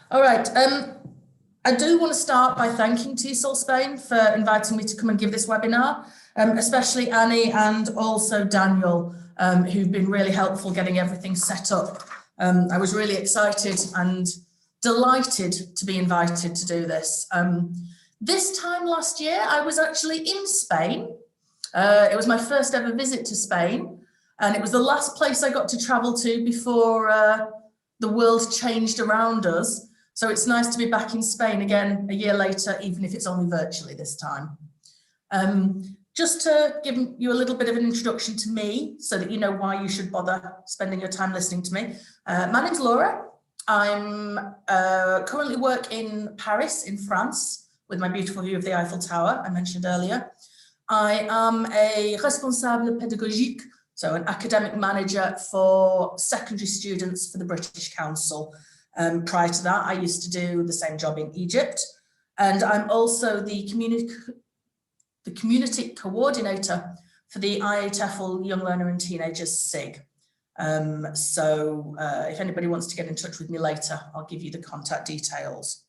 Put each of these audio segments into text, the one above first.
All right. I do want to start by thanking TESOL-SPAIN for inviting me to come and give this webinar, especially Annie and also Daniel, who've been really helpful getting everything set up. I was really excited and delighted to be invited to do this. This time last year, I was actually in Spain. It was my first ever visit to Spain, and it was the last place I got to travel to before the world changed around us. So it's nice to be back in Spain again a year later, even if it's only virtually this time. Just to give you a little bit of an introduction to me so that you know why you should bother spending your time listening to me. My name's Laura. I'm currently work in Paris in France with my beautiful view of the Eiffel Tower I mentioned earlier. I am a responsable pédagogique, so an academic manager for secondary students for the British Council. Prior to that, I used to do the same job in Egypt, and I'm also the community coordinator for the TEFL Young Learner and Teenagers SIG. If anybody wants to get in touch with me later, I'll give you the contact details.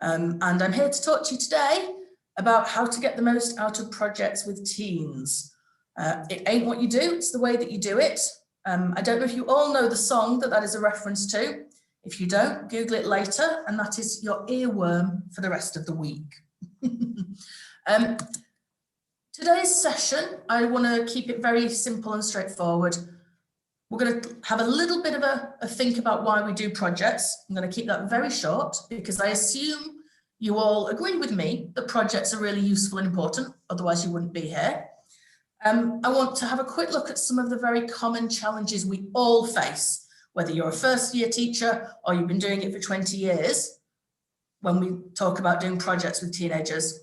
And I'm here to talk to you today about how to get the most out of projects with teens. It ain't what you do, it's the way that you do it. I don't know if you all know the song that is a reference to. If you don't, Google it later, and that is your earworm for the rest of the week. Today's session, I want to keep it very simple and straightforward. We're going to have a little bit of a think about why we do projects. I'm going to keep that very short because I assume you all agree with me that projects are really useful and important, otherwise you wouldn't be here. I want to have a quick look at some of the very common challenges we all face, whether you're a first year teacher or you've been doing it for 20 years, when we talk about doing projects with teenagers.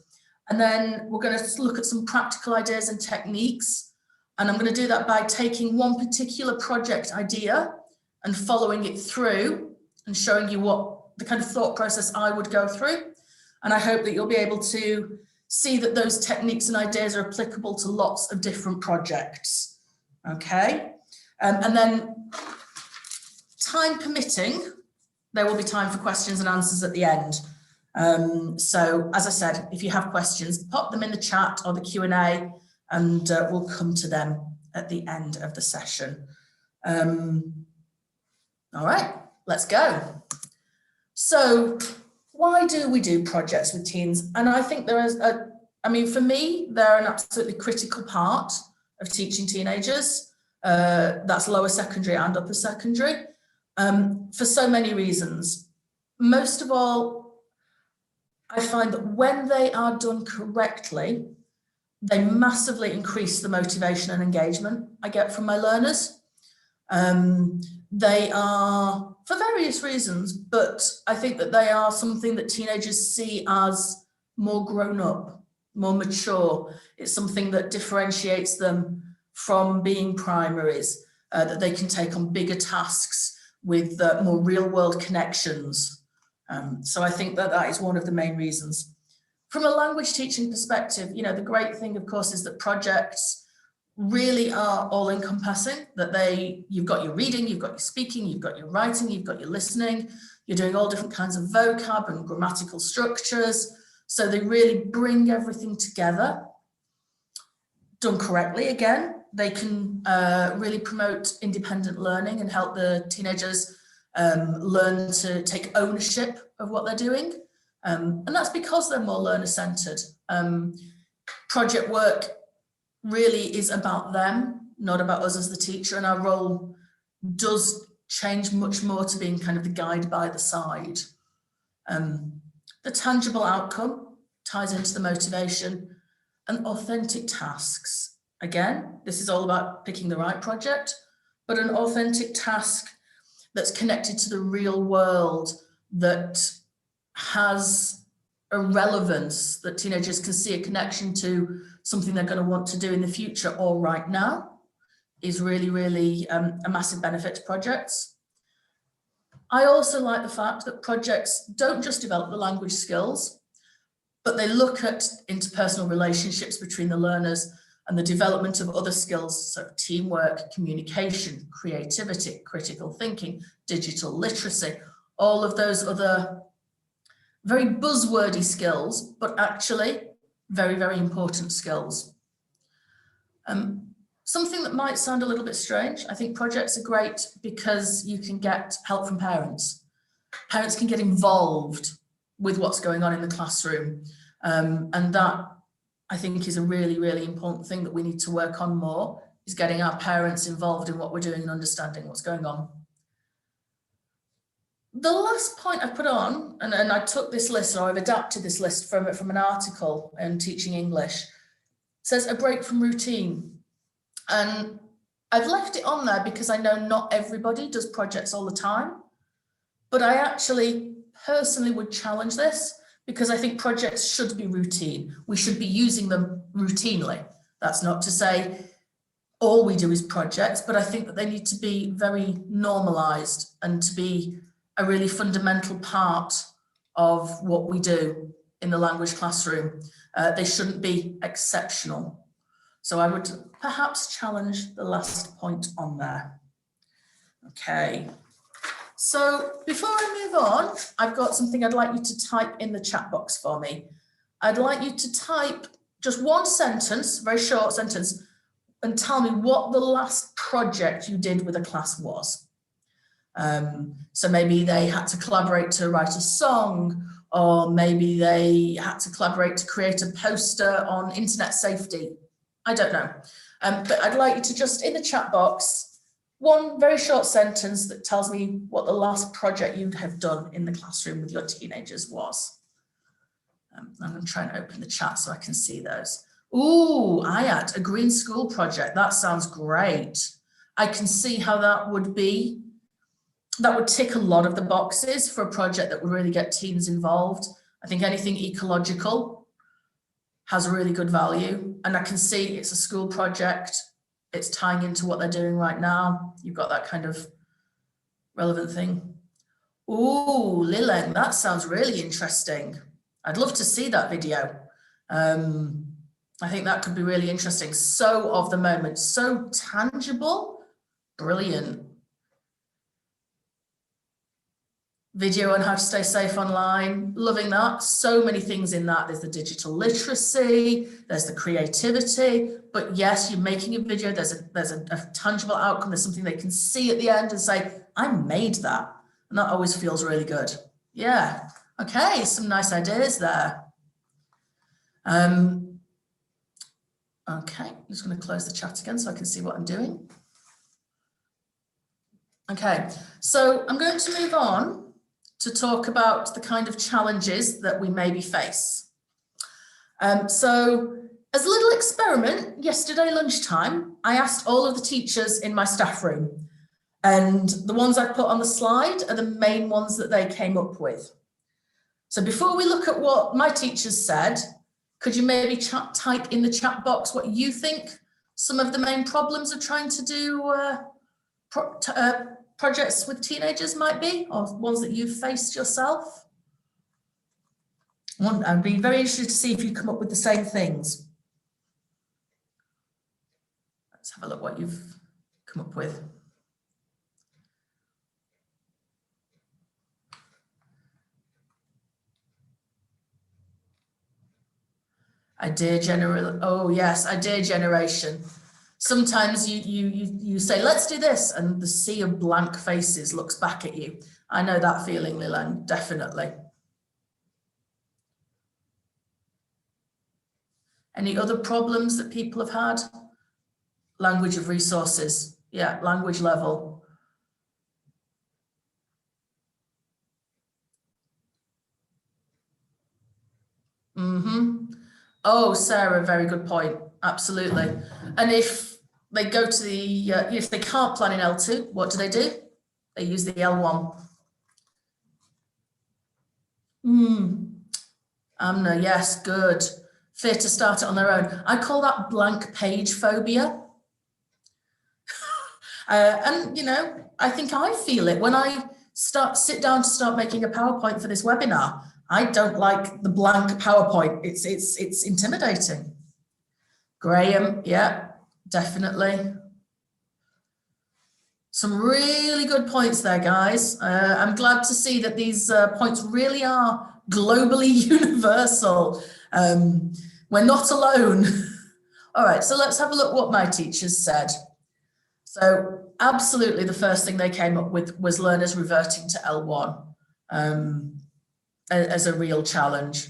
And then we're going to look at some practical ideas and techniques. And I'm going to do that by taking one particular project idea and following it through and showing you what the kind of thought process I would go through. And I hope that you'll be able to see that those techniques and ideas are applicable to lots of different projects. Okay. And then, time permitting, there will be time for questions and answers at the end. So as I said, if you have questions, pop them in the chat or the Q&A, and we'll come to them at the end of the session. All right, let's go. So why do we do projects with teens? And I think there is for me, they're an absolutely critical part of teaching teenagers. That's lower secondary and upper secondary. For so many reasons. Most of all, I find that when they are done correctly, they massively increase the motivation and engagement I get from my learners. They are, for various reasons, but I think that they are something that teenagers see as more grown up, more mature. It's something that differentiates them from being primaries, that they can take on bigger tasks with more real world connections. So I think that that is one of the main reasons. From a language teaching perspective, you know, the great thing, of course, is that projects really are all encompassing, that you've got your reading, you've got your speaking, you've got your writing, you've got your listening, you're doing all different kinds of vocab and grammatical structures. So they really bring everything together. Done correctly, again, they can really promote independent learning and help the teenagers learn to take ownership of what they're doing. And that's because they're more learner-centered. Project work really is about them, not about us as the teacher, and our role does change much more to being kind of the guide by the side. The tangible outcome ties into the motivation and authentic tasks. Again, this is all about picking the right project, but an authentic task that's connected to the real world, that has a relevance, that teenagers can see a connection to something they're going to want to do in the future or right now, is really, really a massive benefit to projects. I also like the fact that projects don't just develop the language skills, but they look at interpersonal relationships between the learners and the development of other skills, so teamwork, communication, creativity, critical thinking, digital literacy. all of those other very buzzwordy skills, but actually very, very important skills. Something that might sound a little bit strange, I think projects are great because you can get help from parents. Parents can get involved with what's going on in the classroom. And that, I think, is a really, really important thing that we need to work on more, is getting our parents involved in what we're doing and understanding what's going on. The last point I put on, and I took this list, or I've adapted this list from an article in Teaching English, says a break from routine. And I've left it on there because I know not everybody does projects all the time, but I actually personally would challenge this because I think projects should be routine. We should be using them routinely. That's not to say all we do is projects, but I think that they need to be very normalized and to be a really fundamental part of what we do in the language classroom. They shouldn't be exceptional. So I would perhaps challenge the last point on there. Okay. So before I move on, I've got something I'd like you to type in the chat box for me. I'd like you to type just one sentence, very short sentence, and tell me what the last project you did with a class was. So maybe they had to collaborate to write a song, or maybe they had to collaborate to create a poster on internet safety. I don't know. But I'd like you to just, in the chat box, one very short sentence that tells me what the last project you have done in the classroom with your teenagers was. I'm going to try and open the chat so I can see those. Ooh, Ayat, a green school project. That sounds great. I can see how that would be. That would tick a lot of the boxes for a project that would really get teens involved. I think anything ecological has a really good value. And I can see it's a school project. It's tying into what they're doing right now. You've got that kind of relevant thing. Ooh, Lileng, that sounds really interesting. I'd love to see that video. I think that could be really interesting. So of the moment, so tangible, brilliant. Video on how to stay safe online, loving that. So many things in that. There's the digital literacy, there's the creativity, but yes, you're making a video, there's a tangible outcome, there's something they can see at the end and say, I made that. And that always feels really good. Yeah, okay, some nice ideas there. Okay, I'm just going to close the chat again so I can see what I'm doing. Okay, so I'm going to move on to talk about the kind of challenges that we maybe face. So as a little experiment, yesterday lunchtime, I asked all of the teachers in my staff room, and the ones I put on the slide are the main ones that they came up with. So before we look at what my teachers said, could you maybe type in the chat box what you think some of the main problems of trying to do projects with teenagers might be, or ones that you've faced yourself? I'd be very interested to see if you come up with the same things. Let's have a look what you've come up with. Idea generation. Oh yes, idea generation. Sometimes you say, let's do this, and the sea of blank faces looks back at you. I know that feeling, Lileng, definitely. Any other problems that people have had? Language of resources. Yeah, language level. Oh, Sarah, very good point. Absolutely. And if they go to the, if they can't plan in L2, what do? They use the L1. Amna, yes, good. Fear to start it on their own. I call that blank page phobia. And, you know, I think I feel it when I sit down to start making a PowerPoint for this webinar. I don't like the blank PowerPoint. It's intimidating. Graham, yeah, definitely. Some really good points there, guys. I'm glad to see that these points really are globally universal. We're not alone. All right, so let's have a look what my teachers said. So absolutely the first thing they came up with was learners reverting to L1 as a real challenge.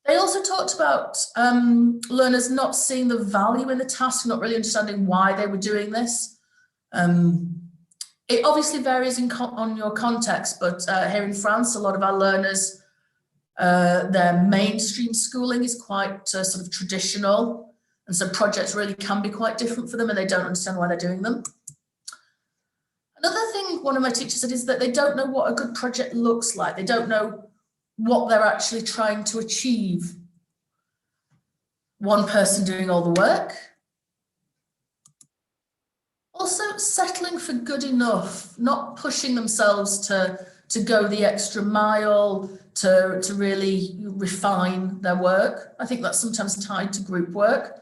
They also talked about learners not seeing the value in the task, not really understanding why they were doing this. It obviously varies on your context, but here in France, a lot of our learners, their mainstream schooling is quite sort of traditional. And so projects really can be quite different for them and they don't understand why they're doing them. Another thing one of my teachers said is that they don't know what a good project looks like. They don't know what they're actually trying to achieve. One person doing all the work. Also settling for good enough, not pushing themselves to go the extra mile, to really refine their work. I think that's sometimes tied to group work.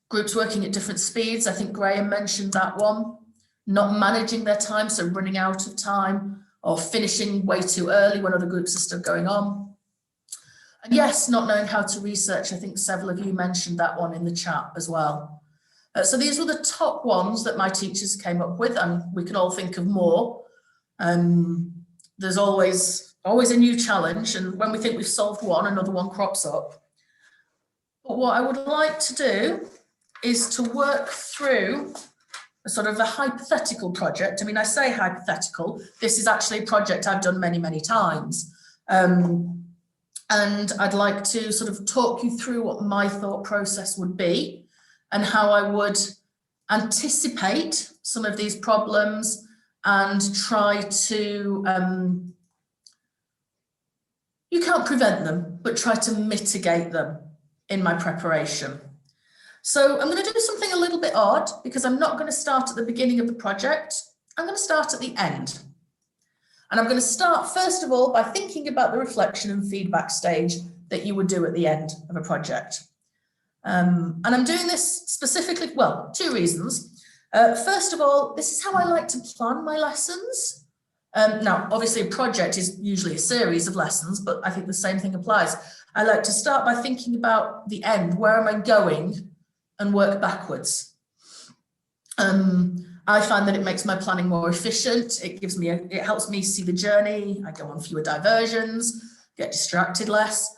Groups working at different speeds. I think Graham mentioned that one. Not managing their time, so running out of time or finishing way too early when other groups are still going on. And yes, not knowing how to research. I think several of you mentioned that one in the chat as well. So these were the top ones that my teachers came up with, and we can all think of more. There's always a new challenge, and when we think we've solved one, another one crops up. But what I would like to do is to work through a sort of a hypothetical project. I mean, I say hypothetical, this is actually a project I've done many, many times. And I'd like to sort of talk you through what my thought process would be and how I would anticipate some of these problems and try to, you can't prevent them, but try to mitigate them in my preparation. So I'm going to do something a little bit odd because I'm not going to start at the beginning of the project. I'm going to start at the end. And I'm going to start, first of all, by thinking about the reflection and feedback stage that you would do at the end of a project. And I'm doing this specifically, well, two reasons. First of all, this is how I like to plan my lessons. Now, obviously, a project is usually a series of lessons, but I think the same thing applies. I like to start by thinking about the end. Where am I going? And work backwards. I find that it makes my planning more efficient. It helps me see the journey. I go on fewer diversions, get distracted less.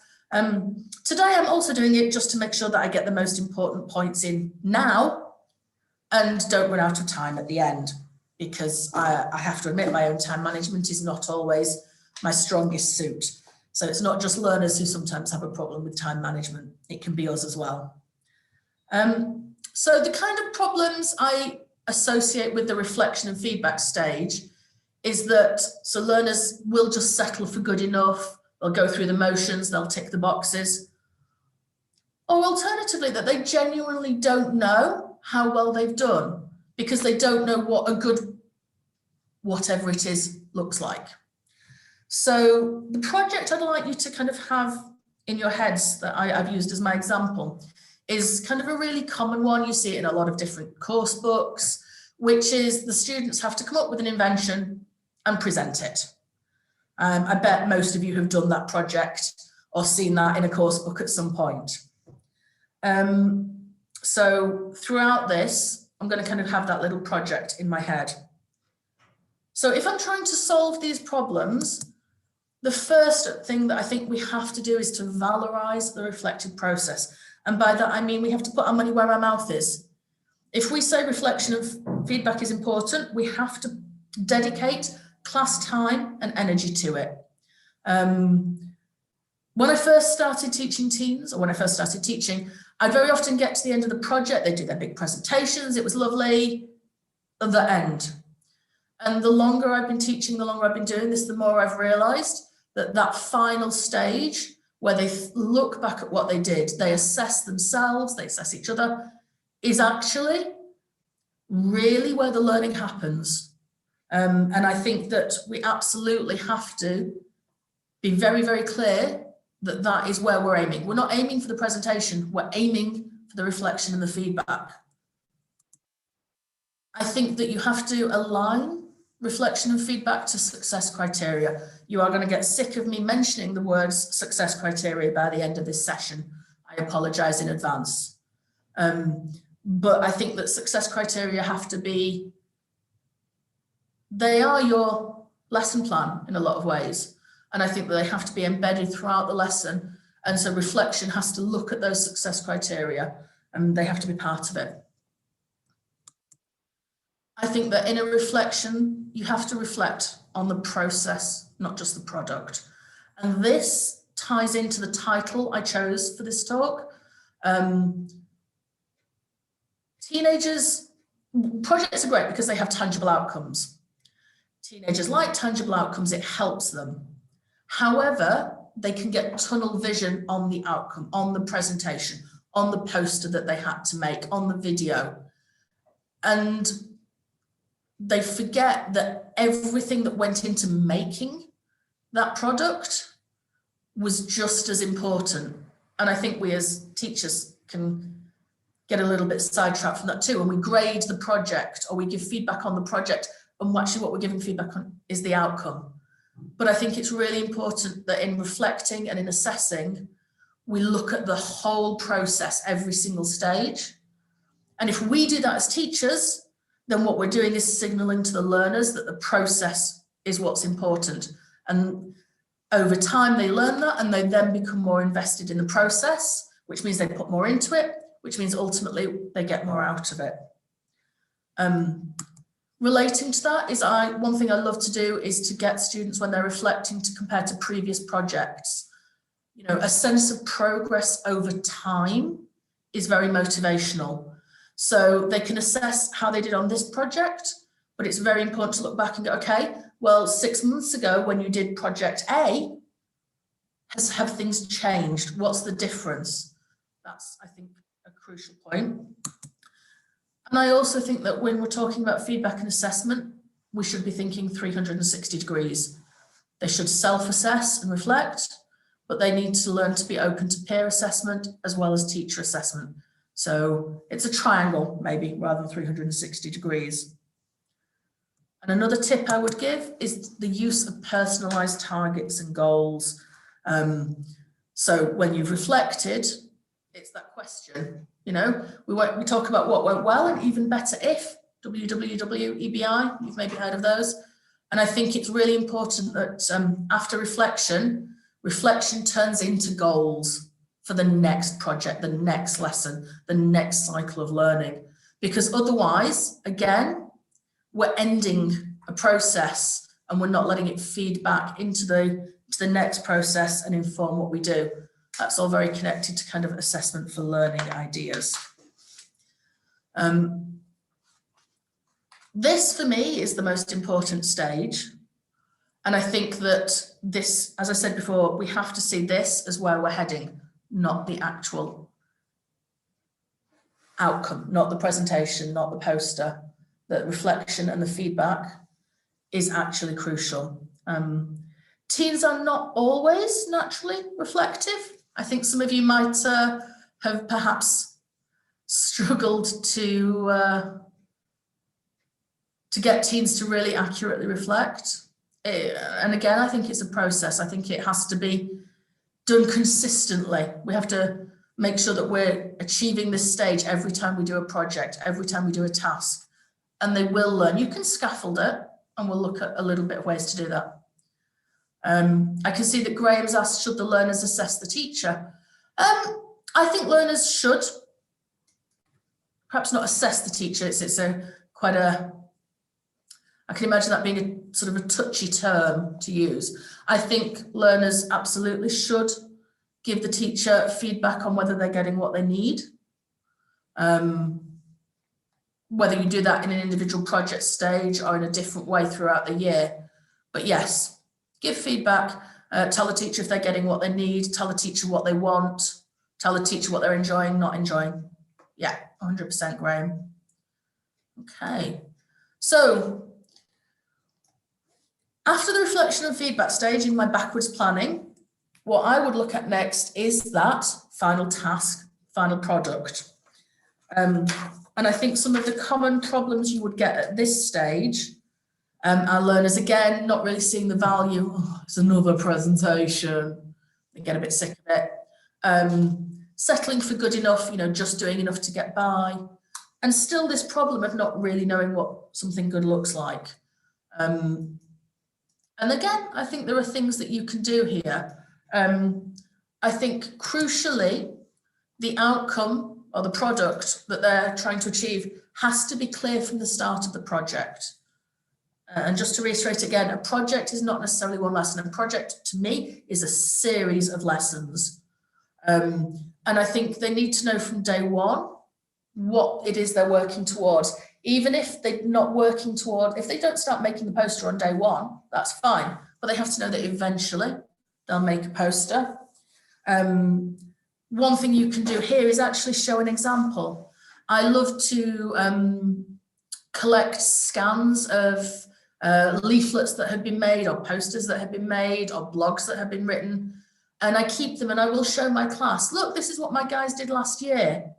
Today, I'm also doing it just to make sure that I get the most important points in now and don't run out of time at the end, because I have to admit my own time management is not always my strongest suit. So it's not just learners who sometimes have a problem with time management. It can be us as well. So the kind of problems I associate with the reflection and feedback stage is that, so learners will just settle for good enough, they'll go through the motions, they'll tick the boxes. Or alternatively, that they genuinely don't know how well they've done because they don't know what a good whatever it is looks like. So the project I'd like you to kind of have in your heads that I've used as my example is kind of a really common one. You see it in a lot of different course books, which is the students have to come up with an invention and present it. I bet most of you have done that project or seen that in a course book at some point. So throughout this, I'm going to kind of have that little project in my head. So if I'm trying to solve these problems, the first thing that I think we have to do is to valorize the reflective process. And by that, I mean, we have to put our money where our mouth is. If we say reflection and feedback is important, we have to dedicate class time and energy to it. When I first started teaching teens, or when I first started teaching, I'd very often get to the end of the project, they'd do their big presentations, it was lovely, at the end. And the longer I've been teaching, the longer I've been doing this, the more I've realized that that final stage where they look back at what they did, they assess themselves, they assess each other, is actually really where the learning happens. And I think that we absolutely have to be very, very clear that that is where we're aiming. We're not aiming for the presentation, we're aiming for the reflection and the feedback. I think that you have to align reflection and feedback to success criteria. You are going to get sick of me mentioning the words success criteria by the end of this session. I apologize in advance. But I think that success criteria have to be, they are your lesson plan in a lot of ways. And I think that they have to be embedded throughout the lesson. And so reflection has to look at those success criteria and they have to be part of it. I think that in a reflection, you have to reflect on the process, not just the product. And this ties into the title I chose for this talk. Teenagers, projects are great because they have tangible outcomes. Teenagers like tangible outcomes, it helps them. However, they can get tunnel vision on the outcome, on the presentation, on the poster that they had to make, on the video. And they forget that everything that went into making that product was just as important. And I think we as teachers can get a little bit sidetracked from that too. And we grade the project or we give feedback on the project, and actually what we're giving feedback on is the outcome. But I think it's really important that in reflecting and in assessing, we look at the whole process, every single stage. And if we do that as teachers, then what we're doing is signaling to the learners that the process is what's important. And over time, they learn that and they then become more invested in the process, which means they put more into it, which means ultimately they get more out of it. Relating to that is one thing I love to do is to get students when they're reflecting to compare to previous projects. You know, a sense of progress over time is very motivational. So they can assess how they did on this project, but it's very important to look back and go, okay, well, 6 months ago when you did project A, have things changed? What's the difference? That's, I think, a crucial point. And I also think that when we're talking about feedback and assessment, we should be thinking 360 degrees. They should self-assess and reflect, but they need to learn to be open to peer assessment as well as teacher assessment. So it's a triangle, maybe, rather than 360 degrees. And another tip I would give is the use of personalized targets and goals. So when you've reflected, it's that question, you know, we talk about what went well and even better if, WWW, you've maybe heard of those. And I think it's really important that after reflection, reflection turns into goals for the next project, the next lesson, the next cycle of learning. Because otherwise, again, we're ending a process and we're not letting it feed back into the next process and inform what we do. That's all very connected to kind of assessment for learning ideas. This for me is the most important stage. And I think that this, as I said before, we have to see this as where we're heading, not the actual outcome, not the presentation, not the poster. The reflection and the feedback is actually crucial. Teens are not always naturally reflective. I think some of you might have perhaps struggled to get teens to really accurately reflect. And again, I think it's a process. I think it has to be done consistently. We have to make sure that we're achieving this stage every time we do a project, every time we do a task, and they will learn. You can scaffold it, and we'll look at a little bit of ways to do that. I can see that Graham's asked, should the learners assess the teacher? I think learners should perhaps not assess the teacher. It's quite a, I can imagine that being a sort of a touchy term to use. I think learners absolutely should give the teacher feedback on whether they're getting what they need. Whether you do that in an individual project stage or in a different way throughout the year. But yes, give feedback, tell the teacher if they're getting what they need, tell the teacher what they want, tell the teacher what they're enjoying, not enjoying. Yeah, 100% Graham. Okay, so after the reflection and feedback stage in my backwards planning, what I would look at next is that final task, final product. And I think some of the common problems you would get at this stage, our learners, again, not really seeing the value. Oh, it's another presentation. They get a bit sick of it. Settling for good enough, you know, just doing enough to get by. And still this problem of not really knowing what something good looks like. And again, I think there are things that you can do here. I think crucially, the outcome or the product that they're trying to achieve has to be clear from the start of the project. And just to reiterate again, a project is not necessarily one lesson. A project, to me, is a series of lessons. And I think they need to know from day one what it is they're working towards. Even if they're not working toward, if they don't start making the poster on day one, that's fine. But they have to know that eventually they'll make a poster. One thing you can do here is actually show an example. I love to collect scans of leaflets that have been made, or posters that have been made, or blogs that have been written. And I keep them and I will show my class, look, this is what my guys did last year.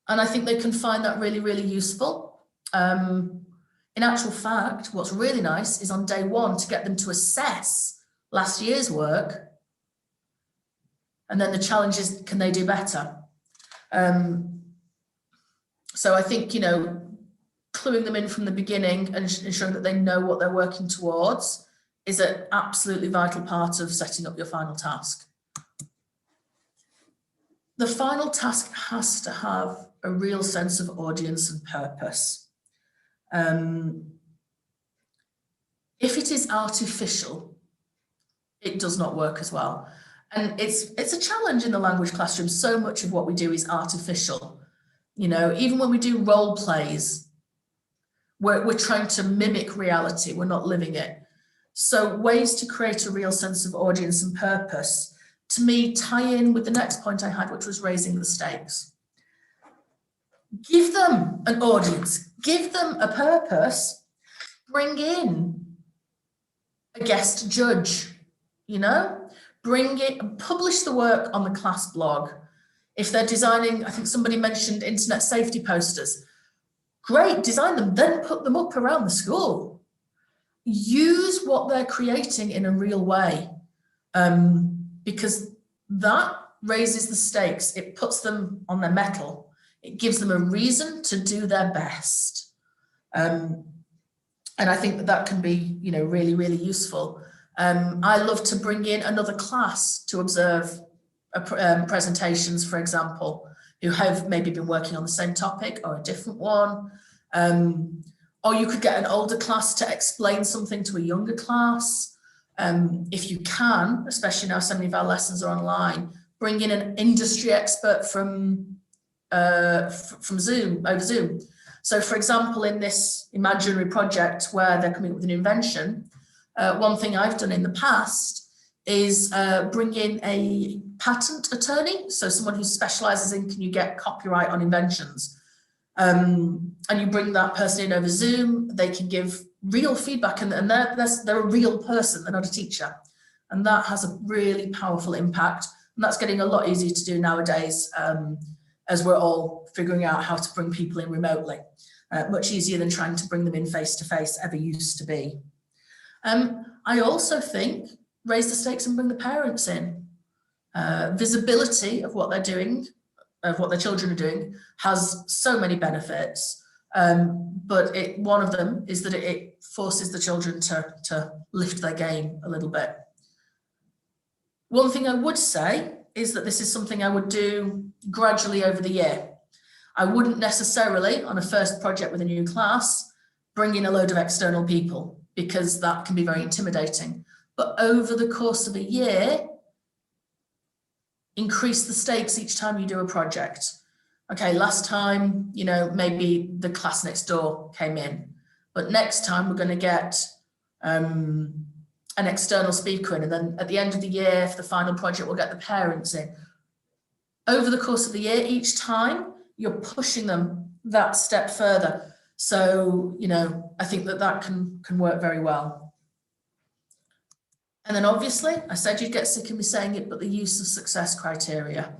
And I think they can find that really, really useful. In actual fact, what's really nice is on day one to get them to assess last year's work. And then the challenge is, can they do better? So I think, you know, cluing them in from the beginning and ensuring that they know what they're working towards is an absolutely vital part of setting up your final task. The final task has to have a real sense of audience and purpose. If it is artificial, it does not work as well. And it's a challenge in the language classroom. So much of what we do is artificial. You know, even when we do role plays, we're trying to mimic reality. We're not living it. So ways to create a real sense of audience and purpose, to me, tie in with the next point I had, which was raising the stakes. Give them an audience, give them a purpose, bring in a guest judge, you know, bring it, publish the work on the class blog. If they're designing, I think somebody mentioned internet safety posters. Great, design them, then put them up around the school. Use what they're creating in a real way, because that raises the stakes. It puts them on their mettle. It gives them a reason to do their best. And I think that that can be, you know, really, really useful. I love to bring in another class to observe presentations, for example, who have maybe been working on the same topic or a different one. Or you could get an older class to explain something to a younger class. If you can, especially now so many of our lessons are online, bring in an industry expert from Zoom, over Zoom. So for example, in this imaginary project where they're coming up with an invention, one thing I've done in the past is bring in a patent attorney, so someone who specializes in, can you get copyright on inventions? And you bring that person in over Zoom, they can give real feedback, and they're a real person, they're not a teacher. And that has a really powerful impact. And that's getting a lot easier to do nowadays, as we're all figuring out how to bring people in remotely. Much easier than trying to bring them in face-to-face ever used to be. I also think raise the stakes and bring the parents in. Visibility of what they're doing, of what their children are doing, has so many benefits, but one of them is that it forces the children to lift their game a little bit. One thing I would say is that this is something I would do gradually over the year. I wouldn't necessarily, on a first project with a new class, bring in a load of external people, because that can be very intimidating. But over the course of a year, increase the stakes each time you do a project. Okay, last time, you know, maybe the class next door came in, but next time we're going to get an external speaker in, and then at the end of the year, for the final project, we'll get the parents in. Over the course of the year, each time, you're pushing them that step further. So, you know, I think that that can work very well. And then obviously, I said you'd get sick of me saying it, but the use of success criteria.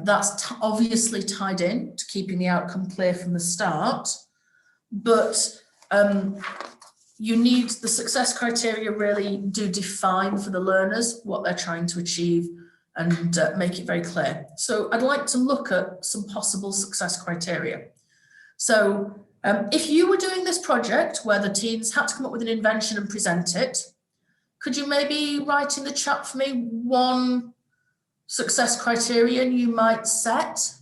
That's obviously tied in to keeping the outcome clear from the start, but you need the success criteria really do define for the learners what they're trying to achieve and make it very clear. So I'd like to look at some possible success criteria. So if you were doing this project where the teens had to come up with an invention and present it, could you maybe write in the chat for me one success criterion you might set?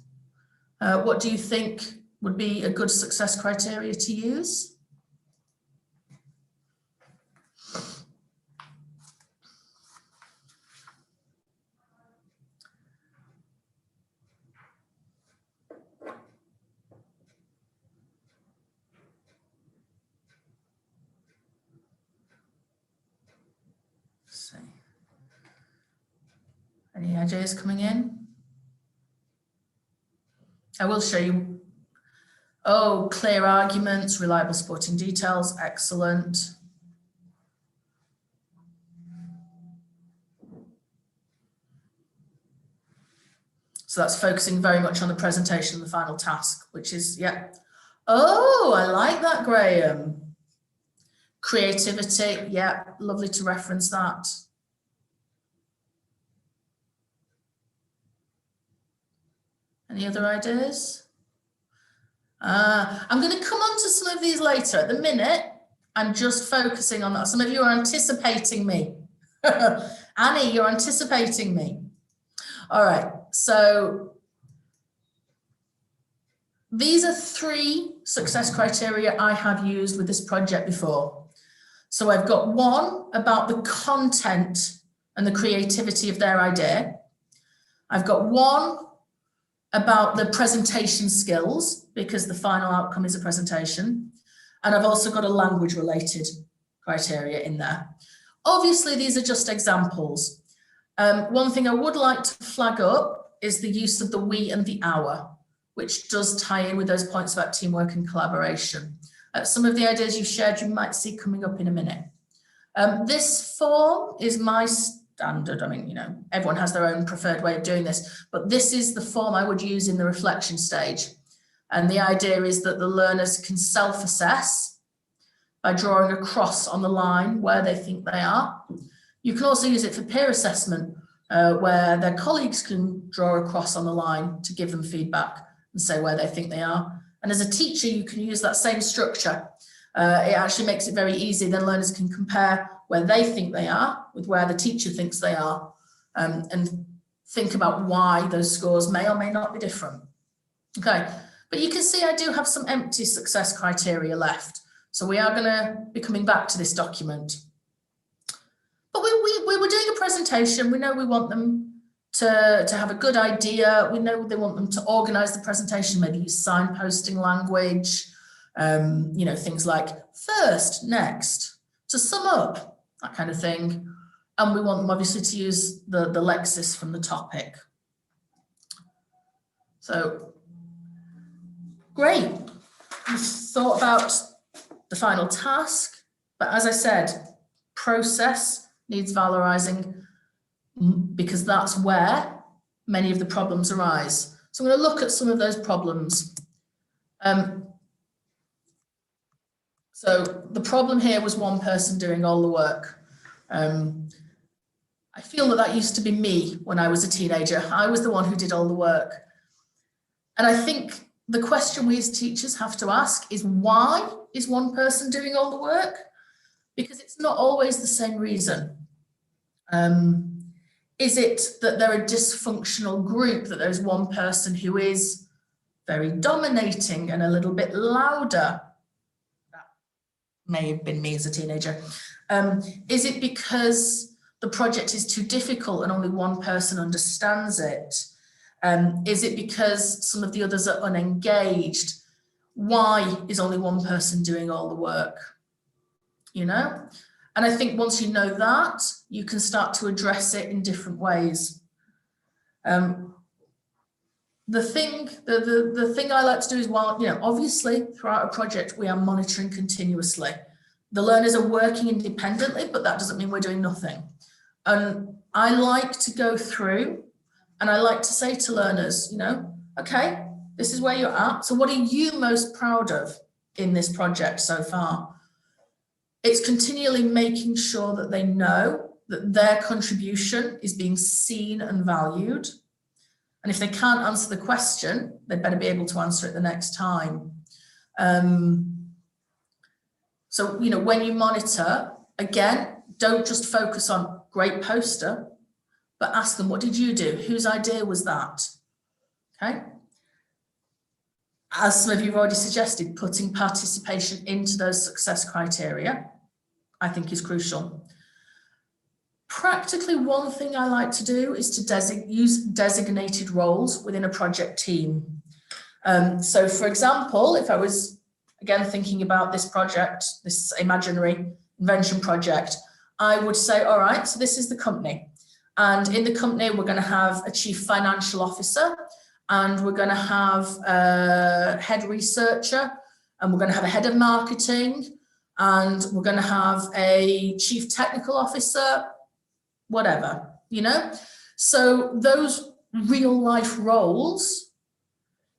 What do you think would be a good success criteria to use? Any ideas coming in? I will show you. Oh, clear arguments, reliable supporting details, excellent. So that's focusing very much on the presentation of the final task, which is, yeah. Oh, I like that, Graham. Creativity, yeah, lovely to reference that. Any other ideas? I'm going to come on to some of these later. At the minute, I'm just focusing on that. Some of you are anticipating me. Annie, you're anticipating me. All right, so these are 3 success criteria I have used with this project before. So I've got one about the content and the creativity of their idea. I've got one about the presentation skills, because the final outcome is a presentation. And I've also got a language related criteria in there. Obviously, these are just examples. One thing I would like to flag up is the use of the we and the our, which does tie in with those points about teamwork and collaboration. Some of the ideas you've shared, you might see coming up in a minute. This form is my standard. I mean, you know, everyone has their own preferred way of doing this, but this is the form I would use in the reflection stage. And the idea is that the learners can self-assess by drawing a cross on the line where they think they are. You can also use it for peer assessment, where their colleagues can draw a cross on the line to give them feedback and say where they think they are. And as a teacher, you can use that same structure. It actually makes it very easy. Then learners can compare where they think they are with where the teacher thinks they are, and think about why those scores may or may not be different. Okay, but you can see I do have some empty success criteria left. So we are going to be coming back to this document. But we were doing a presentation. We know we want them to have a good idea. We know they want them to organize the presentation, maybe use signposting language, you know, things like first, next, to sum up, that kind of thing. And we want them obviously to use the lexis from the topic. So, great. We've thought about the final task, but as I said, process needs valorizing because that's where many of the problems arise. So I'm going to look at some of those problems. So the problem here was one person doing all the work. I feel that used to be me when I was a teenager. I was the one who did all the work. And I think the question we as teachers have to ask is, why is one person doing all the work? Because it's not always the same reason. Is it that they're a dysfunctional group, that there's one person who is very dominating and a little bit louder? That may have been me as a teenager. Is it because the project is too difficult and only one person understands it? Is it because some of the others are unengaged? Why is only one person doing all the work? You know? And I think once you know that, you can start to address it in different ways. The thing I like to do is, while, you know, obviously throughout a project, we are monitoring continuously. The learners are working independently, but that doesn't mean we're doing nothing. And I like to go through And I like to say to learners, you know, okay, this is where you're at. So what are you most proud of in this project so far? It's continually making sure that they know that their contribution is being seen and valued. And if they can't answer the question, they better be able to answer it the next time. So, you know, when you monitor, again, don't just focus on great poster, but ask them, what did you do? Whose idea was that? Okay. As some of you have already suggested, putting participation into those success criteria, I think is crucial. Practically, one thing I like to do is to use designated roles within a project team. So for example, if I was, again, thinking about this project, this imaginary invention project, I would say, all right, so this is the company. And in the company, we're going to have a chief financial officer, and we're going to have a head researcher, and we're going to have a head of marketing, and we're going to have a chief technical officer, whatever, you know? So those real life roles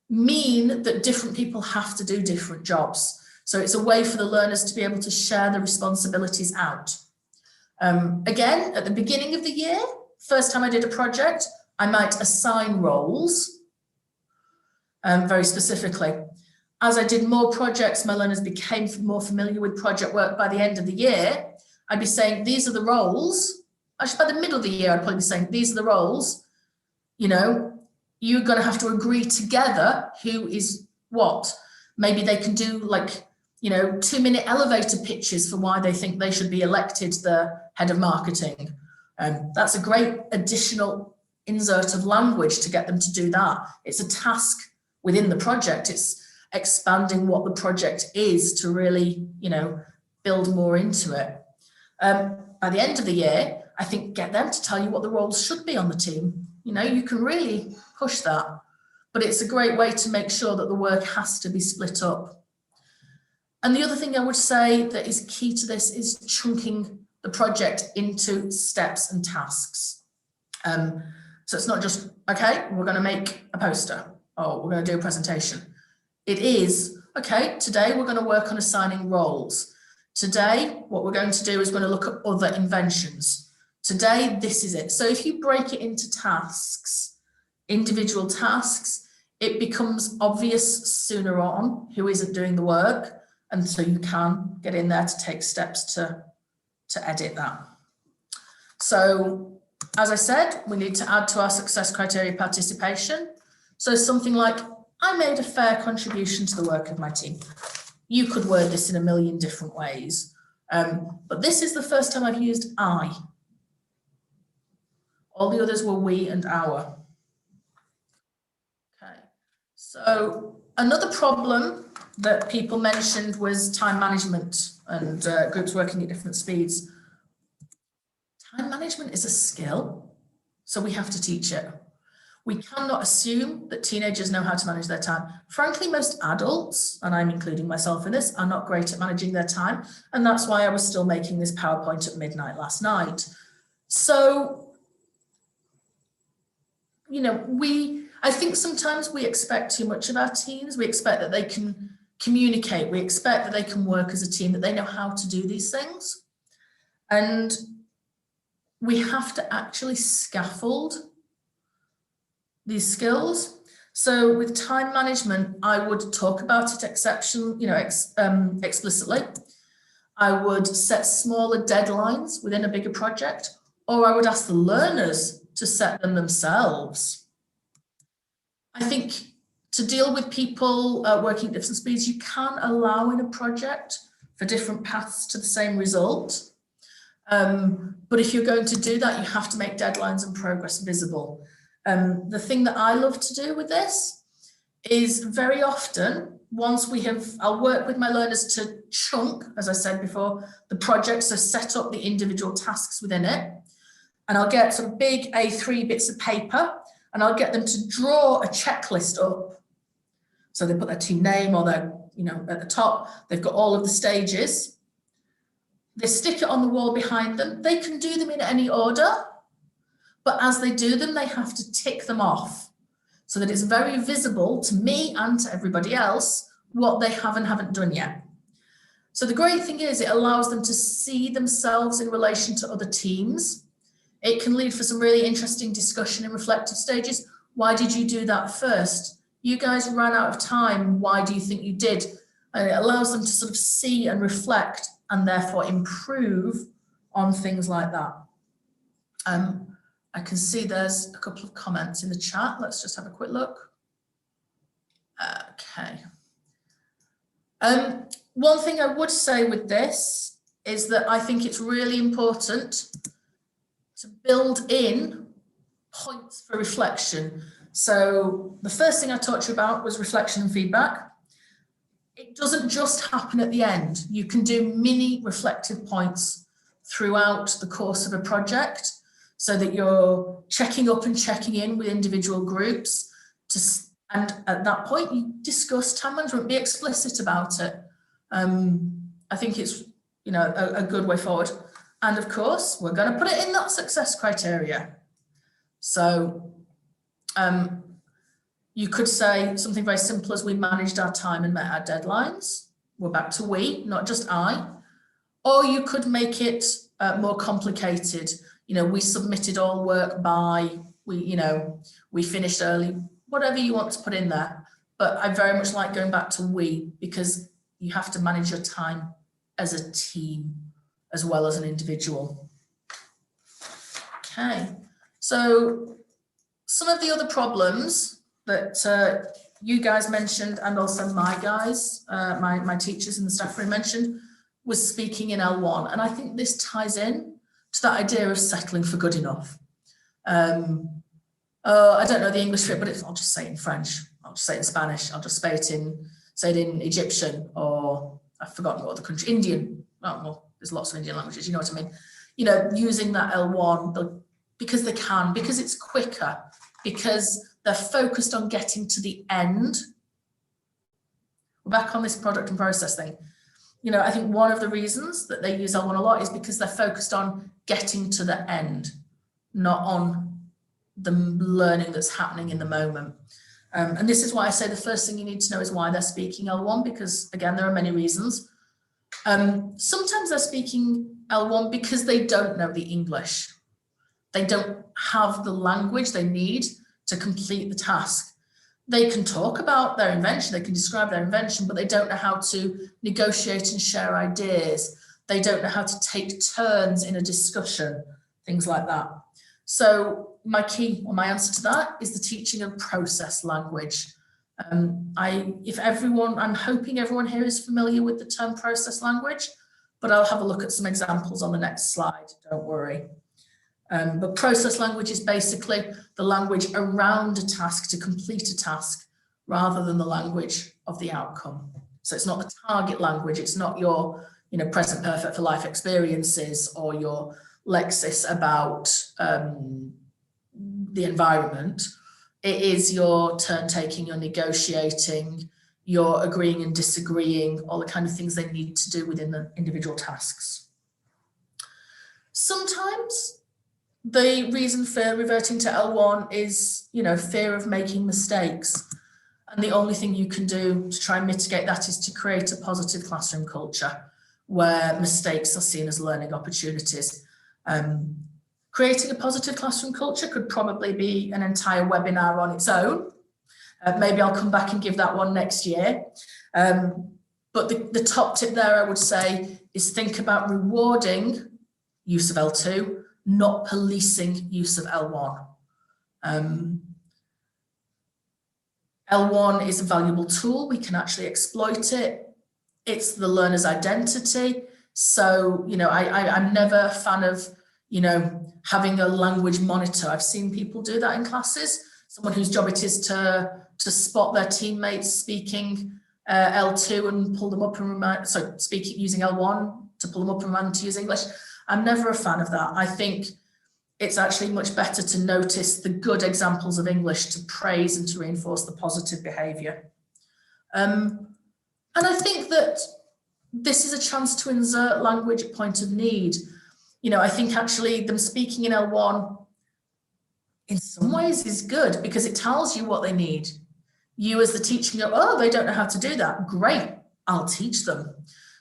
mean that different people have to do different jobs. So it's a way for the learners to be able to share the responsibilities out. Again, at the beginning of the year, first time I did a project, I might assign roles very specifically. As I did more projects, my learners became more familiar with project work. By the end of the year, I'd be saying, these are the roles. Actually, by the middle of the year, I'd probably be saying, these are the roles. You know, you're going to have to agree together who is what. Maybe they can do, like, you know, 2-minute elevator pitches for why they think they should be elected the head of marketing. That's a great additional insert of language to get them to do that. It's a task within the project. It's expanding what the project is to really, you know, build more into it. By the end of the year, I think get them to tell you what the roles should be on the team. You know, you can really push that, but it's a great way to make sure that the work has to be split up. And the other thing I would say that is key to this is chunking the project into steps and tasks. So it's not just, okay, we're going to make a poster, or we're going to do a presentation. It is, okay, today we're going to work on assigning roles. Today, what we're going to do is we're going to look at other inventions. Today, this is it. So if you break it into tasks, individual tasks, it becomes obvious sooner on who isn't doing the work. And so you can get in there to take steps to edit that. So as I said, we need to add to our success criteria participation. So something like, I made a fair contribution to the work of my team. You could word this in a million different ways, but this is the first time I've used I. All the others were we and our. Okay, so another problem that people mentioned was time management and groups working at different speeds. Time management is a skill, so we have to teach it. We cannot assume that teenagers know how to manage their time. Frankly, most adults, and I'm including myself in this, are not great at managing their time. And that's why I was still making this PowerPoint at midnight last night. So, you know, I think sometimes we expect too much of our teens. We expect that they can communicate. We expect that they can work as a team, that they know how to do these things. And we have to actually scaffold these skills. So with time management, I would talk about it explicitly. I would set smaller deadlines within a bigger project, or I would ask the learners to set them themselves. I think to deal with people working at different speeds, you can allow in a project for different paths to the same result. But if you're going to do that, you have to make deadlines and progress visible. The thing that I love to do with this is very often, I'll work with my learners to chunk, as I said before, the project, so set up the individual tasks within it. And I'll get sort of big A3 bits of paper, and I'll get them to draw a checklist up. So they put their team name or their, you know, at the top, they've got all of the stages. They stick it on the wall behind them. They can do them in any order, but as they do them, they have to tick them off so that it's very visible to me and to everybody else what they have and haven't done yet. So the great thing is it allows them to see themselves in relation to other teams. It can lead for some really interesting discussion in reflective stages. Why did you do that first? You guys ran out of time. Why do you think you did? And it allows them to sort of see and reflect and therefore improve on things like that. I can see there's a couple of comments in the chat. Let's just have a quick look. Okay. One thing I would say with this is that I think it's really important to build in points for reflection. So the first thing I talked to you about was reflection and feedback. It doesn't just happen at the end. You can do mini reflective points throughout the course of a project so that you're checking up and checking in with individual groups. And at that point, you discuss time management, be explicit about it. I think it's, you know, a good way forward. And of course, we're going to put it in that success criteria. So you could say something very simple as we managed our time and met our deadlines. We're back to we, not just I. Or you could make it more complicated. You know, we submitted all work by, we finished early, whatever you want to put in there. But I very much like going back to we, because you have to manage your time as a team as well as an individual. Okay, so some of the other problems that you guys mentioned, and also my guys, my teachers in the staff room mentioned, was speaking in L1. And I think this ties in to that idea of settling for good enough. I don't know the English bit, but I'll just say it in French. I'll just say it in Spanish. I'll just say it in Egyptian, or I've forgotten what other country, Indian. Oh, well, there's lots of Indian languages, you know what I mean? You know, using that L1 because they can, because it's quicker, because they're focused on getting to the end. We're back on this product and process thing. You know, I think one of the reasons that they use L1 a lot is because they're focused on getting to the end, not on the learning that's happening in the moment. And this is why I say the first thing you need to know is why they're speaking L1, because again, there are many reasons. Sometimes they're speaking L1 because they don't know the English. They don't have the language they need to complete the task. They can talk about their invention, they can describe their invention, but they don't know how to negotiate and share ideas. They don't know how to take turns in a discussion, things like that. So my answer to that is the teaching of process language. I'm hoping everyone here is familiar with the term process language, but I'll have a look at some examples on the next slide, don't worry. But process language is basically the language around a task to complete a task rather than the language of the outcome. So it's not the target language, it's not your present perfect for life experiences or your Lexis about the environment. It is your turn taking, your negotiating, your agreeing and disagreeing, all the kind of things they need to do within the individual tasks. Sometimes the reason for reverting to L1 is, fear of making mistakes. And the only thing you can do to try and mitigate that is to create a positive classroom culture where mistakes are seen as learning opportunities. Creating a positive classroom culture could probably be an entire webinar on its own. Maybe I'll come back and give that one next year. But the top tip there, I would say, is think about rewarding use of L2, not policing use of L1. L1 is a valuable tool. We can actually exploit it. It's the learner's identity. So, I'm never a fan of, having a language monitor. I've seen people do that in classes. Someone whose job it is to spot their teammates speaking L2 and pull them up and remind, speaking using L1 to pull them up and remind them to use English. I'm never a fan of that. I think it's actually much better to notice the good examples of English, to praise and to reinforce the positive behaviour. And I think that this is a chance to insert language at point of need. I think actually them speaking in L1 in some ways is good because it tells you what they need. You as the teacher can go, oh, they don't know how to do that. Great, I'll teach them.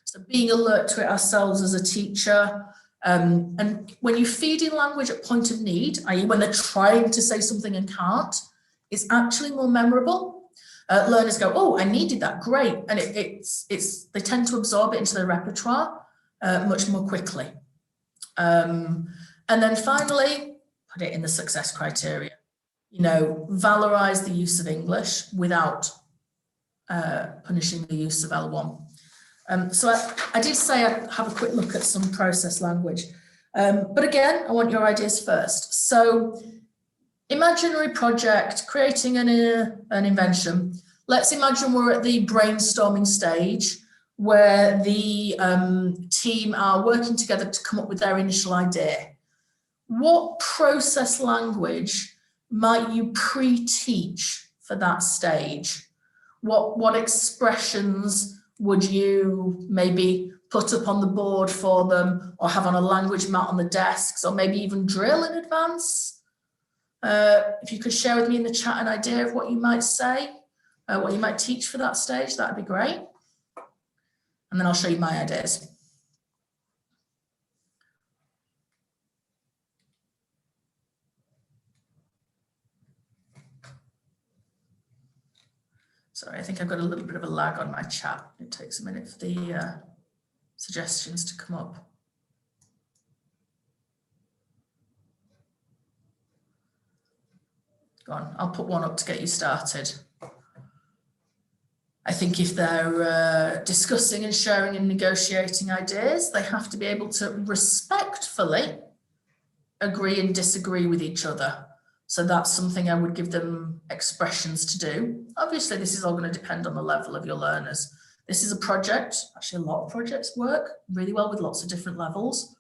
So being alert to it ourselves as a teacher. And when you feed in language at point of need, i.e. when they're trying to say something and can't, it's actually more memorable. Learners go, oh, I needed that, great. And they tend to absorb it into their repertoire much more quickly. And then finally, put it in the success criteria. You know, valorise the use of English without punishing the use of L1. So I did say I'd have a quick look at some process language. But again, I want your ideas first. So imaginary project, creating an invention. Let's imagine we're at the brainstorming stage where the team are working together to come up with their initial idea. What process language might you pre-teach for that stage? What expressions would you maybe put up on the board for them, or have on a language mat on the desks, or maybe even drill in advance? If you could share with me in the chat an idea of what you might say, what you might teach for that stage, that'd be great. And then I'll show you my ideas. Sorry, I think I've got a little bit of a lag on my chat. It takes a minute for the suggestions to come up. Go on, I'll put one up to get you started. I think if they're discussing and sharing and negotiating ideas, they have to be able to respectfully agree and disagree with each other. So that's something I would give them expressions to do. Obviously, this is all going to depend on the level of your learners. This is a project. Actually, a lot of projects work really well with lots of different levels.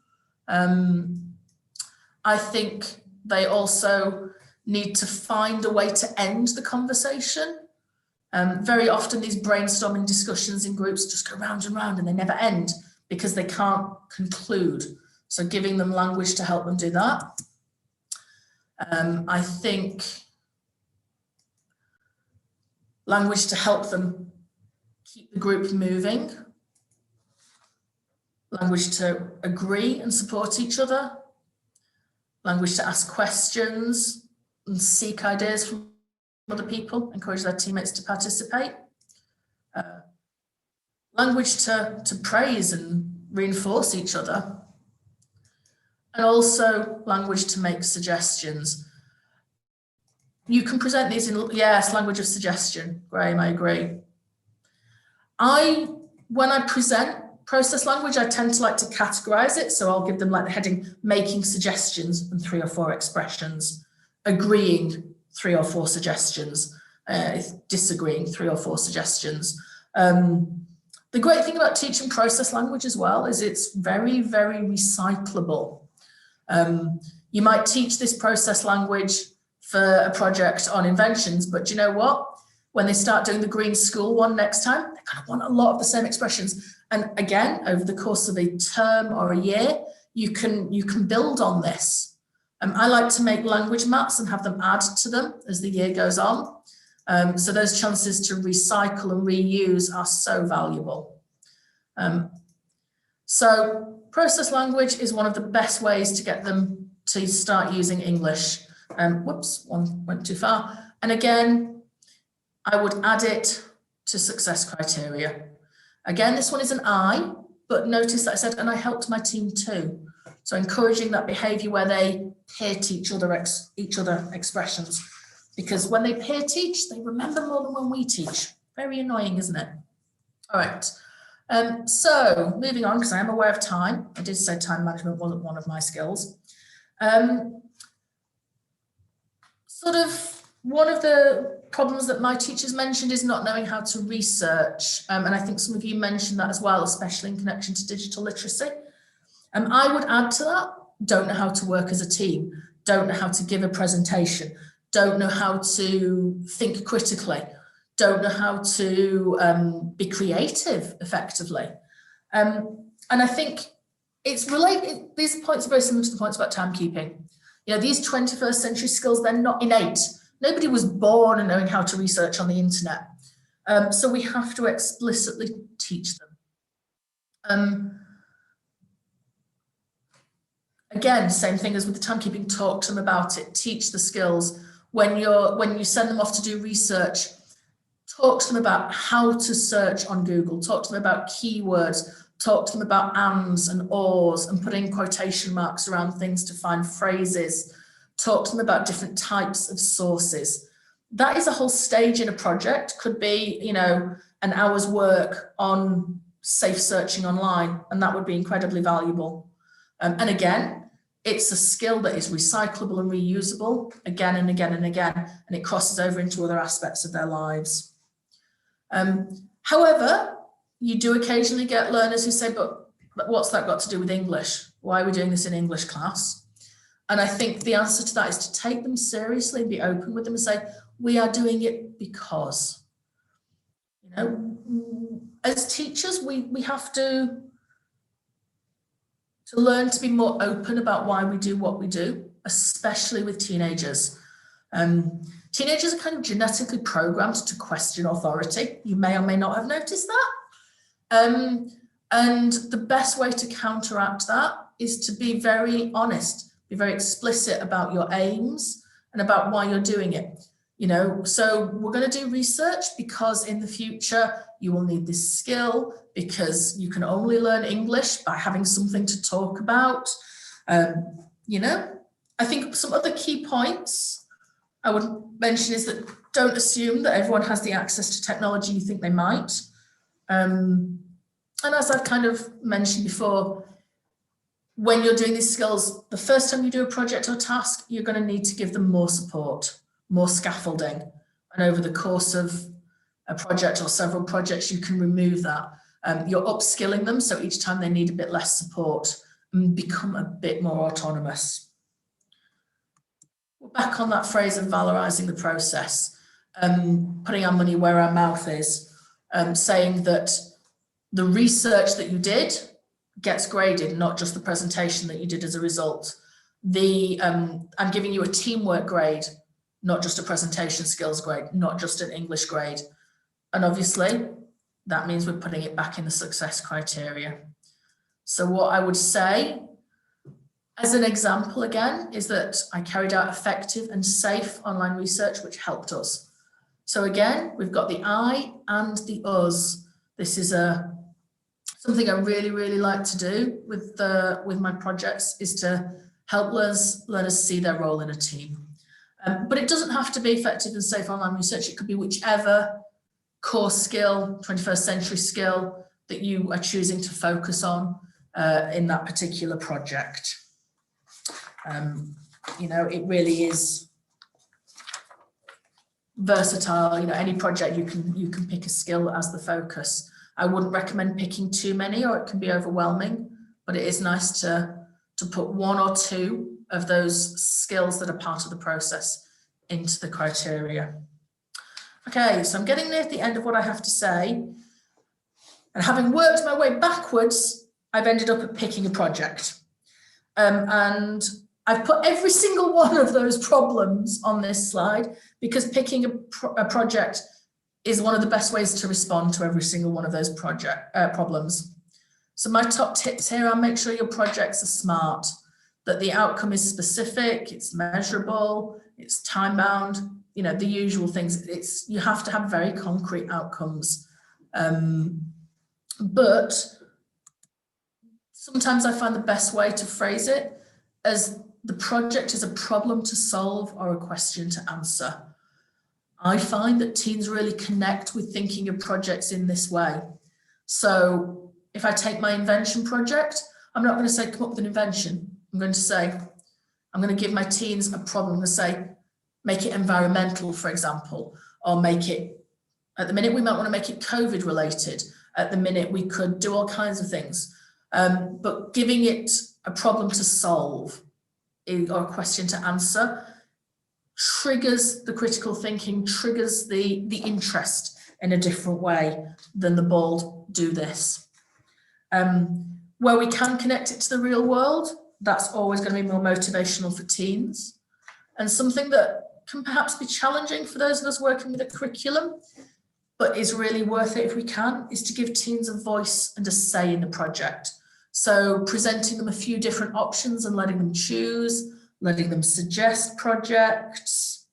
I think they also need to find a way to end the conversation. Very often these brainstorming discussions in groups just go round and round and they never end because they can't conclude. So giving them language to help them do that. I think language to help them keep the group moving. Language to agree and support each other. Language to ask questions and seek ideas from other people, encourage their teammates to participate. Language to praise and reinforce each other. And also language to make suggestions. You can present these in, yes, language of suggestion. Graham, I agree. When I present process language, I tend to like to categorize it. So I'll give them like the heading, making suggestions and 3 or 4 expressions, agreeing 3 or 4 suggestions, disagreeing 3 or 4 suggestions. The great thing about teaching process language as well is it's very, very recyclable. You might teach this process language for a project on inventions, but you know what? When they start doing the green school one next time, they're going to want a lot of the same expressions. And again, over the course of a term or a year, you can build on this. I like to make language maps and have them add to them as the year goes on. So those chances to recycle and reuse are so valuable. So process language is one of the best ways to get them to start using English. Whoops, one went too far. And again, I would add it to success criteria. Again, this one is an I, but notice that I said, and I helped my team too. So encouraging that behavior where they peer teach each other expressions, because when they peer teach, they remember more than when we teach. Very annoying, isn't it? All right. So moving on, because I am aware of time. I did say time management wasn't one of my skills. Sort of one of the problems that my teachers mentioned is not knowing how to research. And I think some of you mentioned that as well, especially in connection to digital literacy. I would add to that, don't know how to work as a team, don't know how to give a presentation, don't know how to think critically, don't know how to be creative effectively. And I think it's related, these points are very similar to the points about timekeeping. You know, these 21st century skills, they're not innate. Nobody was born knowing how to research on the internet. So we have to explicitly teach them. Again, same thing as with the timekeeping, talk to them about it, teach the skills. When you send them off to do research, talk to them about how to search on Google, talk to them about keywords, talk to them about ands and ors and putting quotation marks around things to find phrases, talk to them about different types of sources. That is a whole stage in a project, could be, you know, an hour's work on safe searching online, and that would be incredibly valuable. And again, it's a skill that is recyclable and reusable again and again and again, and it crosses over into other aspects of their lives. However, you do occasionally get learners who say, but what's that got to do with English? Why are we doing this in English class? And I think the answer to that is to take them seriously and be open with them and say, we are doing it because, you know, as teachers, we have to learn to be more open about why we do what we do, especially with teenagers. Teenagers are kind of genetically programmed to question authority. You may or may not have noticed that. And the best way to counteract that is to be very honest, be very explicit about your aims and about why you're doing it. You know, so we're going to do research because in the future you will need this skill, because you can only learn English by having something to talk about. You know, I think some other key points I would mention is that don't assume that everyone has the access to technology you think they might. And as I've kind of mentioned before, when you're doing these skills, the first time you do a project or task, you're going to need to give them more support, more scaffolding. And over the course of a project or several projects, you can remove that. You're upskilling them, so each time they need a bit less support and become a bit more autonomous. We're back on that phrase of valorising the process, putting our money where our mouth is, saying that the research that you did gets graded, not just the presentation that you did as a result. I'm giving you a teamwork grade, not just a presentation skills grade, not just an English grade. And obviously, that means we're putting it back in the success criteria. So what I would say, as an example again, is that I carried out effective and safe online research, which helped us. So again, we've got the I and the us. This is something I really, really like to do with my projects, is to help learners see their role in a team. But it doesn't have to be effective and safe online research. It could be whichever core skill, 21st century skill that you are choosing to focus on in that particular project. You know, it really is versatile. You know, any project you can pick a skill as the focus. I wouldn't recommend picking too many, or it can be overwhelming, but it is nice to put one or two of those skills that are part of the process into the criteria. Okay, so I'm getting near the end of what I have to say. And having worked my way backwards, I've ended up at picking a project. And I've put every single one of those problems on this slide because picking a project is one of the best ways to respond to every single one of those problems. So my top tips here are: make sure your projects are smart, that the outcome is specific, it's measurable, it's time bound, you know, the usual things. You have to have very concrete outcomes. But sometimes I find the best way to phrase it as the project is a problem to solve or a question to answer. I find that teens really connect with thinking of projects in this way. So if I take my invention project, I'm not going to say come up with an invention. I'm going to say, I'm going to give my teens a problem. I'm going to say, make it environmental, for example, or make it, at the minute we might want to make it COVID related. At the minute we could do all kinds of things. But giving it a problem to solve or a question to answer triggers the critical thinking, triggers the interest in a different way than the bold do this. Where we can connect it to the real world, that's always going to be more motivational for teens. And something that can perhaps be challenging for those of us working with a curriculum, but is really worth it if we can, is to give teens a voice and a say in the project. So presenting them a few different options and letting them choose, letting them suggest projects.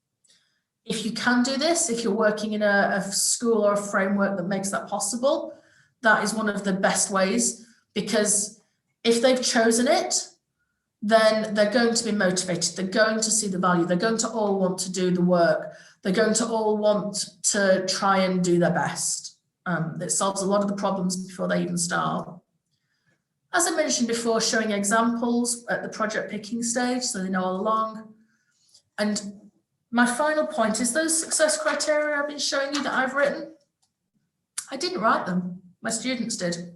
If you can do this, if you're working in a school or a framework that makes that possible, that is one of the best ways, because if they've chosen it, then they're going to be motivated. They're going to see the value. They're going to all want to do the work. They're going to all want to try and do their best. It solves a lot of the problems before they even start. As I mentioned before, showing examples at the project picking stage so they know all along. And my final point is those success criteria I've been showing you that I've written, I didn't write them. My students did.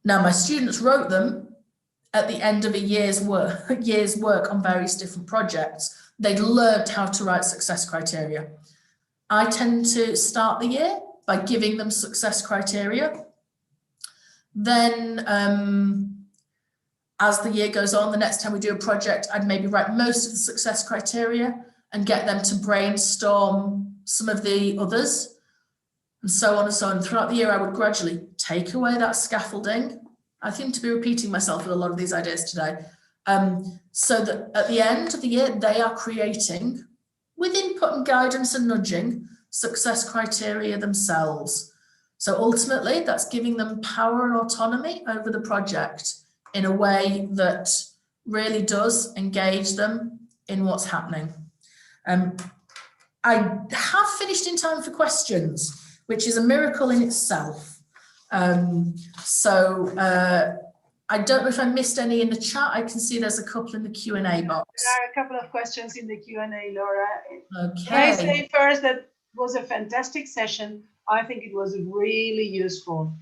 Now, my students wrote them at the end of a year's work on various different projects. They'd learned how to write success criteria. I tend to start the year by giving them success criteria. Then as the year goes on, the next time we do a project, I'd maybe write most of the success criteria and get them to brainstorm some of the others, and so on and so on. Throughout the year, I would gradually take away that scaffolding. I seem to be repeating myself with a lot of these ideas today. So that at the end of the year, they are creating, with input and guidance and nudging, success criteria themselves. So ultimately, that's giving them power and autonomy over the project in a way that really does engage them in what's happening. I have finished in time for questions, which is a miracle in itself. I don't know if I missed any in the chat. I can see there's a couple in the Q&A box. There are a couple of questions in the Q&A, Laura. Okay. Can I say first that was a fantastic session. I think it was really useful.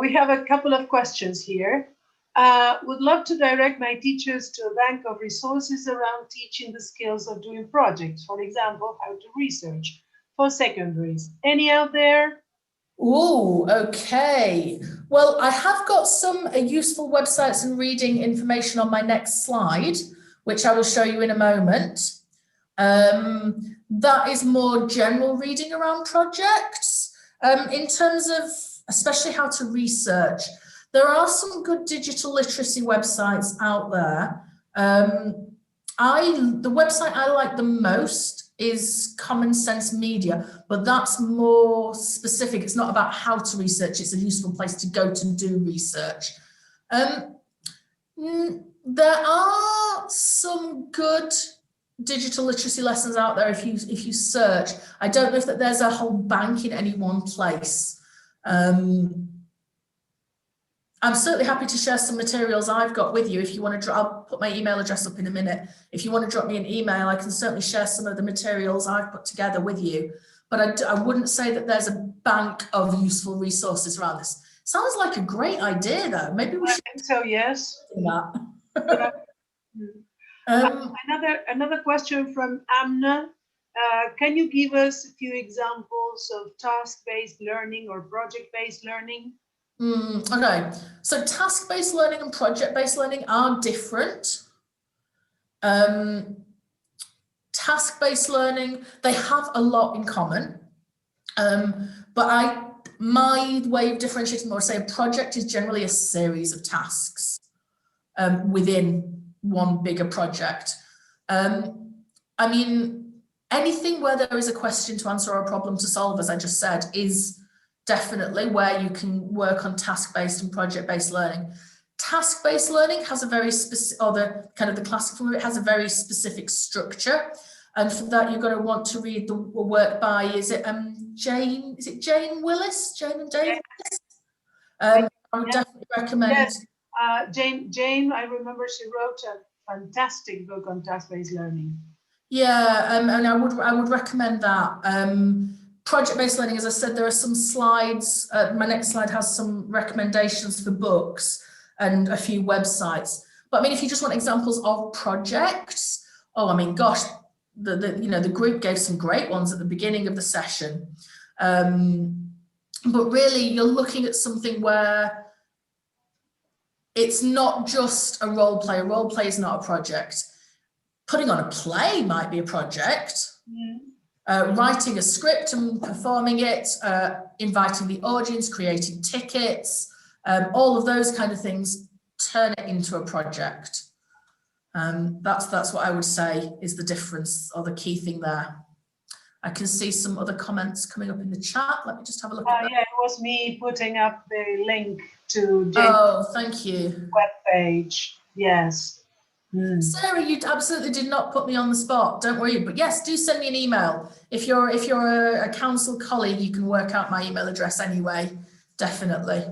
We have a couple of questions here. Would love to direct my teachers to a bank of resources around teaching the skills of doing projects. For example, how to research for secondaries. Any out there? Oh, okay. Well, I have got some useful websites and reading information on my next slide, which I will show you in a moment. That is more general reading around projects. In terms of especially how to research, there are some good digital literacy websites out there. The website I like the most is Common Sense Media, but that's more specific. It's not about how to research. It's a useful place to go to do research. There are some good digital literacy lessons out there if you search. I don't know if that there's a whole bank in any one place. I'm certainly happy to share some materials I've got with you. If you want to, I'll put my email address up in a minute. If you want to drop me an email, I can certainly share some of the materials I've put together with you. But I wouldn't say that there's a bank of useful resources around this. Sounds like a great idea, though. Maybe we should. I think so, yes. Do that. Another question from Amna. Can you give us a few examples of task-based learning or project-based learning? Okay, so task-based learning and project-based learning are different. Task-based learning, they have a lot in common, but my way of differentiating more, say a project is generally a series of tasks within one bigger project. I mean, anything where there is a question to answer or a problem to solve, as I just said, is definitely where you can work on task-based and project-based learning. Task-based learning has a very specific, or the kind of the classic form of it has a very specific structure. And for that, you're going to want to read the work by, Jane Willis? Jane and Dave Willis? I would definitely recommend. Yes, Jane, I remember she wrote a fantastic book on task-based learning. Yeah, and I would recommend that. Project-based learning, as I said, there are some slides. My next slide has some recommendations for books and a few websites. But I mean, if you just want examples of projects, oh, I mean, gosh, the group gave some great ones at the beginning of the session. But really, you're looking at something where it's not just a role play. A role play is not a project. Putting on a play might be a project. Writing a script and performing it, inviting the audience, creating tickets, all of those kind of things turn it into a project. That's what I would say is the difference or the key thing there. I can see some other comments coming up in the chat. Let me just have a look at that. Yeah, it was me putting up the link to Jane's Oh, thank you. webpage. Yes. Sarah, you absolutely did not put me on the spot. Don't worry. But yes, do send me an email. If you're a council colleague, you can work out my email address anyway. Definitely.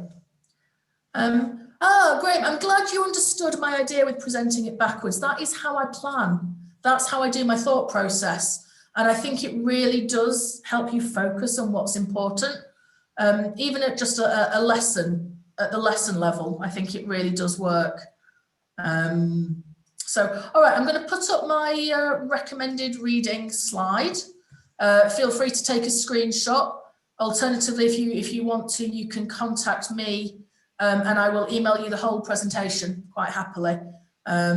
Oh, great. I'm glad you understood my idea with presenting it backwards. That is how I plan. That's how I do my thought process. And I think it really does help you focus on what's important. Even at just a lesson, at the lesson level, I think it really does work. So, all right, I'm going to put up my recommended reading slide. Feel free to take a screenshot. Alternatively, if you want to, you can contact me and I will email you the whole presentation quite happily. I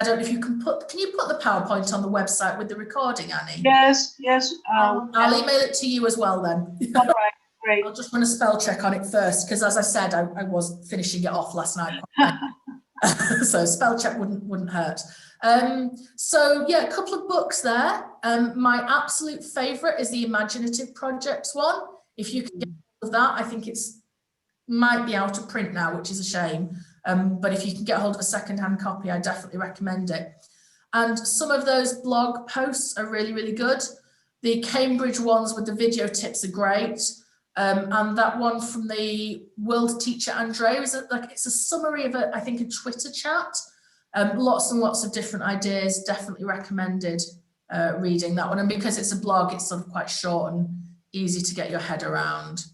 don't know if you can you put the PowerPoint on the website with the recording, Annie? Yes. I'll email it to you as well then. All right, great. I'll just run a spell check on it first, because as I said, I was finishing it off last night. So spell check wouldn't hurt. So yeah, a couple of books there. My absolute favorite is the Imaginative Projects one. If you can get hold of that, I think might be out of print now, which is a shame. But if you can get hold of a secondhand copy, I definitely recommend it. And some of those blog posts are really, really good. The Cambridge ones with the video tips are great. And that one from the World Teacher Andreu it's a summary of I think a Twitter chat. Lots and lots of different ideas. Definitely recommended reading that one. And because it's a blog, it's sort of quite short and easy to get your head around.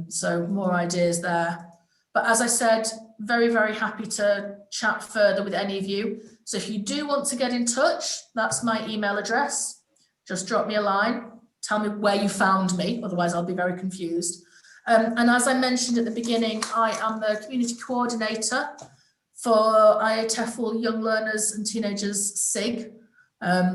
So more ideas there. But as I said, very, very happy to chat further with any of you. So if you do want to get in touch, that's my email address. Just drop me a line. Tell me where you found me, otherwise I'll be very confused. And as I mentioned at the beginning, I am the community coordinator for IATEFL Young Learners and Teenagers SIG.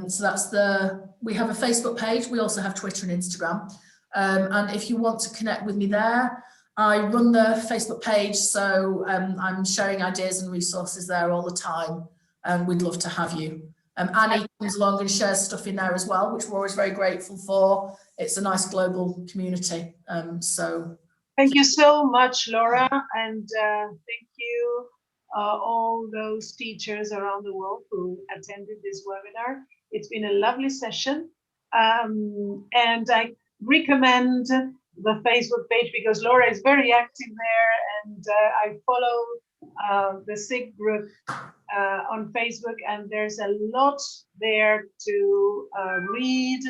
So we have a Facebook page. We also have Twitter and Instagram. And if you want to connect with me there, I run the Facebook page. So I'm sharing ideas and resources there all the time. And we'd love to have you. Annie comes along and shares stuff in there as well, which we're always very grateful for. It's a nice global community. Thank you so much, Laura, and thank you all those teachers around the world who attended this webinar. It's been a lovely session, and I recommend the Facebook page because Laura is very active there, and I follow the SIG group on Facebook, and there's a lot there to read,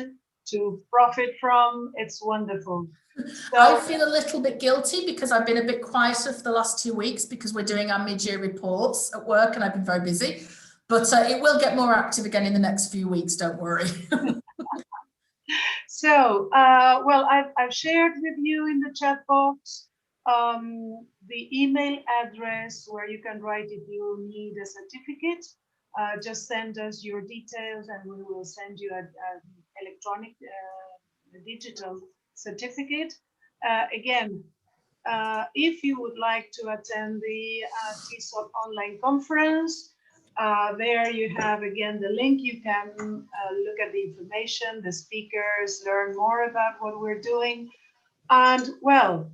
to profit from. It's wonderful. So, I feel a little bit guilty because I've been a bit quieter for the last 2 weeks because we're doing our mid-year reports at work and I've been very busy, but it will get more active again in the next few weeks, don't worry. So, well, I've shared with you in the chat box the email address where you can write if you need a certificate. Just send us your details and we will send you an electronic digital certificate. Again, if you would like to attend the TESOL online conference, there you have again the link. You can look at the information, the speakers, learn more about what we're doing. And well,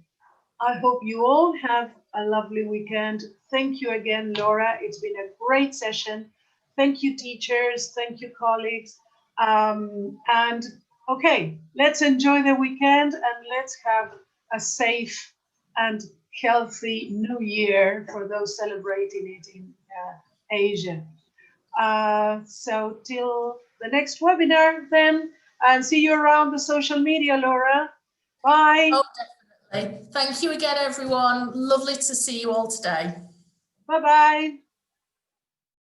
I hope you all have a lovely weekend. Thank you again, Laura. It's been a great session. Thank you, teachers. Thank you, colleagues. And okay, let's enjoy the weekend and let's have a safe and healthy new year for those celebrating it in Asia. So till the next webinar then, and see you around the social media, Laura. Bye. Oh, definitely. Thank you again, everyone. Lovely to see you all today. Bye-bye.